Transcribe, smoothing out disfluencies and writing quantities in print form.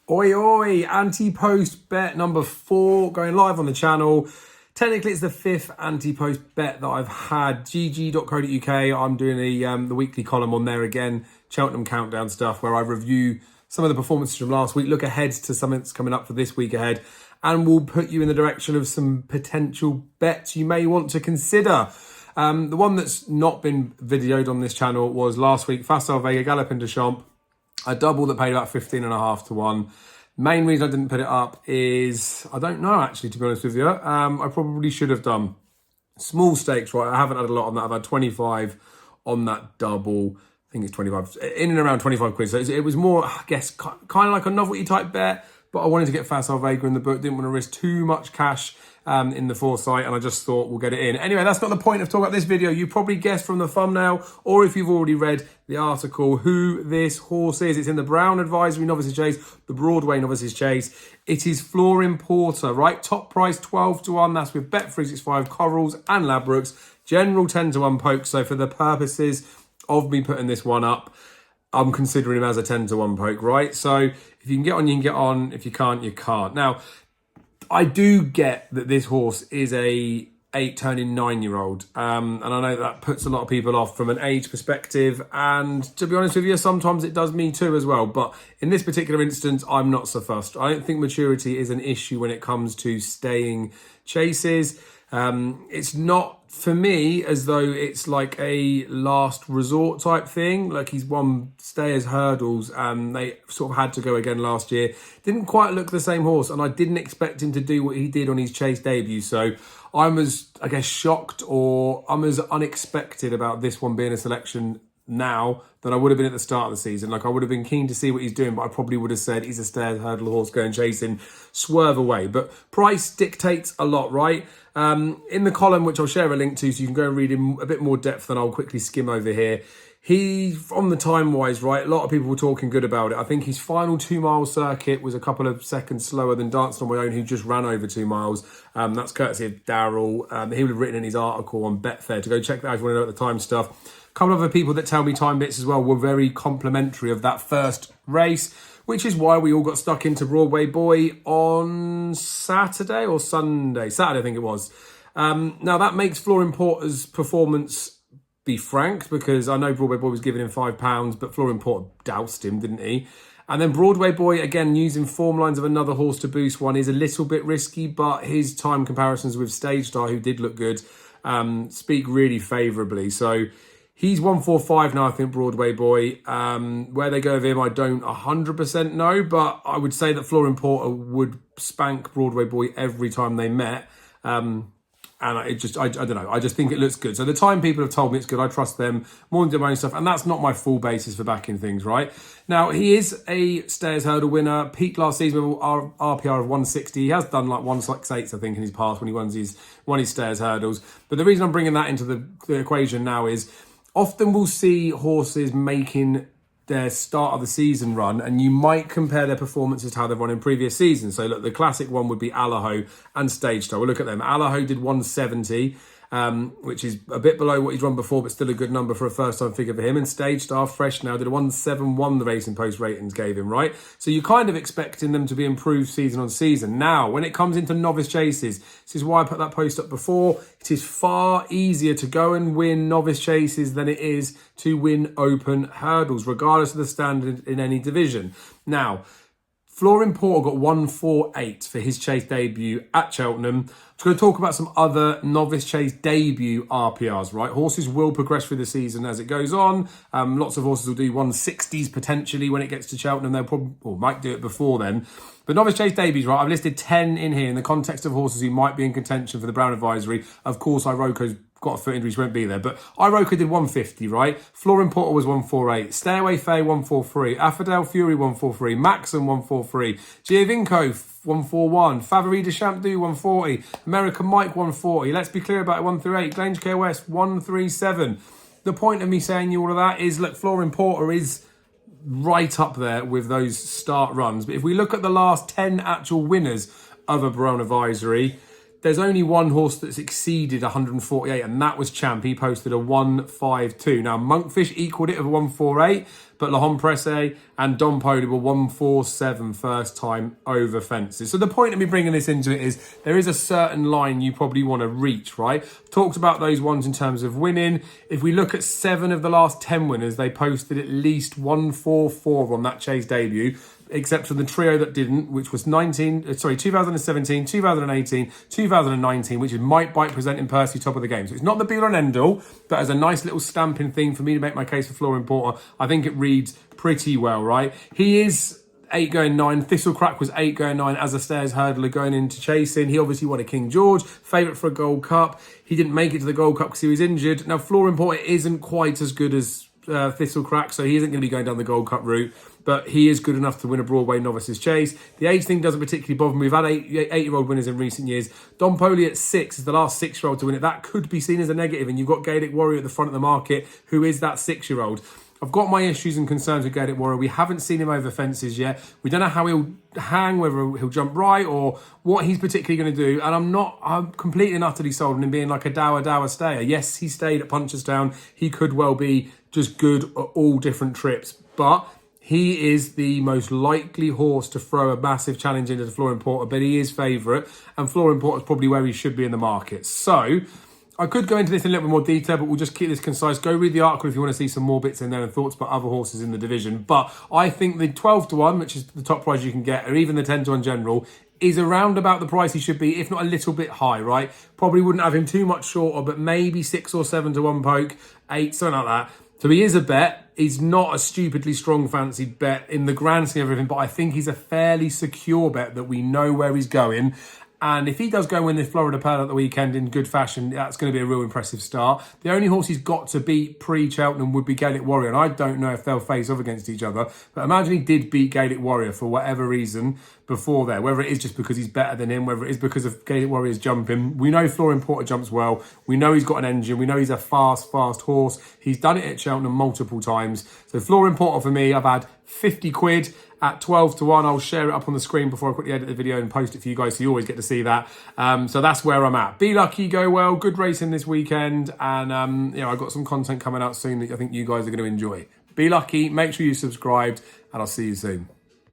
Oi, oi, Antepost bet number 4 going live on the channel. Technically, it's the 5th Antepost bet that I've had. gg.co.uk. I'm doing the weekly column on there again. Cheltenham countdown stuff where I review some of the performances from last week, look ahead to something that's coming up for this week ahead, and we'll put you in the direction of some potential bets you may want to consider. The one that's not been videoed on this channel was last week, Facile Vega, Galopin de Champ. A double that paid about 15.5 to 1. Main reason I didn't put it up is, I don't know actually, to be honest with you. I probably should have done small stakes, right? I haven't had a lot on that. I've had 25 on that double. I think it's 25, in and around 25 quid. So it was more, I guess, kind of like a novelty type bet, but I wanted to get Facile Vega in the book. Didn't want to risk too much cash in the foresight, and I just thought we'll get it in. Anyway, that's not the point of talking about this video. You probably guessed from the thumbnail, or if you've already read the article, who this horse is. It's in the Brown Advisory Novices Chase, the Broadway Novices Chase. It is Florin Porter, right? Top price 12 to 1. That's with Bet365, Corals and Ladbrokes. General 10 to 1 poke. So for the purposes of me putting this one up, I'm considering him as a 10 to 1 poke, right? So if you can get on, you can get on. If you can't, you can't. Now, I do get that this horse is a 8 turning 9-year-old. And I know that puts a lot of people off from an age perspective. And to be honest with you, sometimes it does me too as well. But in this particular instance, I'm not so fussed. I don't think maturity is an issue when it comes to staying chases. It's not for me as though it's like a last resort type thing. Like he's won stayers hurdles and they sort of had to go again last year. Didn't quite look the same horse, and I didn't expect him to do what he did on his chase debut. So I'm as, I guess, shocked, or I'm as unexpected about this one being a selection now than I would have been at the start of the season. Like I would have been keen to see what he's doing, but I probably would have said he's a stairs hurdle horse going chasing, swerve away. But price dictates a lot, right? In the column, which I'll share a link to, so you can go and read in a bit more depth than I'll quickly skim over here. He, on the time-wise, right, a lot of people were talking good about it. I think his final 2-mile circuit was a couple of seconds slower than Dancing on My Own, who just ran over 2 miles. That's courtesy of Daryl. He would have written in his article on Betfair, to go check that out if you want to know the time stuff. A couple of other people that tell me time bits as well were very complimentary of that first race, which is why we all got stuck into Broadway Boy on Saturday or Sunday. Saturday, I think it was. Now, that makes Florin Porter's performance be franked, because I know Broadway Boy was giving him £5, but Florin Porter doused him, didn't he? And then Broadway Boy, again, using form lines of another horse to boost one is a little bit risky, but his time comparisons with Stage Star, who did look good, speak really favourably. So he's 145 now, I think, Broadway Boy. Where they go with him, I don't 100% know, but I would say that Florin Porter would spank Broadway Boy every time they met. And I don't know. I just think it looks good. So the time people have told me it's good, I trust them more than do my own stuff. And that's not my full basis for backing things, right? Now, he is a stairs hurdle winner. Peaked last season with RPR of 160. He has done like 168s, I think, in his past when he won his stairs hurdles. But the reason I'm bringing that into the equation now is often we'll see horses making their start of the season run, and you might compare their performances to how they've run in previous seasons. So look, the classic one would be Allaho and Stage Star. We'll look at them. Allaho did 170, which is a bit below what he's run before, but still a good number for a first-time figure for him. And Stage Star, fresh now, did a 171, the Racing Post ratings gave him, right? So you're kind of expecting them to be improved season on season. Now, when it comes into novice chases, this is why I put that post up before, it is far easier to go and win novice chases than it is to win open hurdles, regardless of the standard in any division. Now, Florin Porter got 148 for his chase debut at Cheltenham. I'm going to talk about some other novice chase debut RPRs, right? Horses will progress through the season as it goes on. Lots of horses will do 160s potentially when it gets to Cheltenham. They'll probably, or might do it before then. But novice chase debuts, right? I've listed 10 in here in the context of horses who might be in contention for the Brown Advisory. Of course, Iroquo's got a foot injury, so won't be there. But Iroquo did 150, right? Florin Porter was 148. Stay Away Faye, 143. Affadale Fury, 143. Maxim, 143. Giovinco, 141. Favori de Champdou, 140. American Mike, 140. Let's be clear about it, 138. Grange KOS, 137. The point of me saying you all of that is, look, Florin Porter is right up there with those start runs. But if we look at the last 10 actual winners of a Brown Advisory, there's only one horse that's exceeded 148, and that was Champ. He posted a 152. Now, Monkfish equaled it of a 148, but La Homme Presse and Don Poli were 147 first time over fences. So the point of me bringing this into it is there is a certain line you probably want to reach, right? Talked about those ones in terms of winning. If we look at 7 of the last 10 winners, they posted at least 144 on that Chase debut, except for the trio that didn't, which was 2017, 2018, 2019, which is Mike Bike presenting Percy top of the game. So it's not the be all and end all, but as a nice little stamping thing for me to make my case for Flooring Porter, I think it reads pretty well, right? He is 8 going 9. Thistlecrack was 8 going 9 as a stairs hurdler going into chasing. He obviously won a King George, favourite for a Gold Cup. He didn't make it to the Gold Cup because he was injured. Now, Flooring Porter isn't quite as good as Thistlecrack, so he isn't going to be going down the Gold Cup route, but he is good enough to win a Broadway Novices Chase. The age thing doesn't particularly bother me. We've had 8-year-old winners in recent years. Don Poli at 6 is the last 6-year-old to win it. That could be seen as a negative, and you've got Gaelic Warrior at the front of the market, who is that 6-year-old. I've got my issues and concerns with Gaelic Warrior. We haven't seen him over fences yet. We don't know how he'll hang, whether he'll jump right or what he's particularly going to do. And I'm completely and utterly sold on him being like a dour stayer. Yes, he stayed at Punchestown. He could well be just good at all different trips. But he is the most likely horse to throw a massive challenge into the Flooring Porter, but he is favourite. And Flooring Porter is probably where he should be in the market. So I could go into this in a little bit more detail, but we'll just keep this concise. Go read the article if you want to see some more bits in there and thoughts about other horses in the division. But I think the 12 to 1, which is the top price you can get, or even the 10 to 1 general, is around about the price he should be, if not a little bit high, right? Probably wouldn't have him too much shorter, but maybe 6 or 7 to 1 poke, 8, something like that. So he is a bet. He's not a stupidly strong fancied bet in the grand scheme of everything, but I think he's a fairly secure bet that we know where he's going. And if he does go and win this Florida Pearl at the weekend in good fashion, that's going to be a real impressive start. The only horse he's got to beat pre-Cheltenham would be Gaelic Warrior. And I don't know if they'll face off against each other. But imagine he did beat Gaelic Warrior for whatever reason before there. Whether it is just because he's better than him, whether it is because of Gaelic Warrior's jumping. We know Flooring Porter jumps well. We know he's got an engine. We know he's a fast horse. He's done it at Cheltenham multiple times. So Flooring Porter for me, I've had 50 quid. At 12 to 1, I'll share it up on the screen before I quickly edit the video and post it for you guys, so you always get to see that. So that's where I'm at. Be lucky, go well, good racing this weekend, and I've got some content coming out soon that I think you guys are going to enjoy. Be lucky, make sure you subscribed, and I'll see you soon.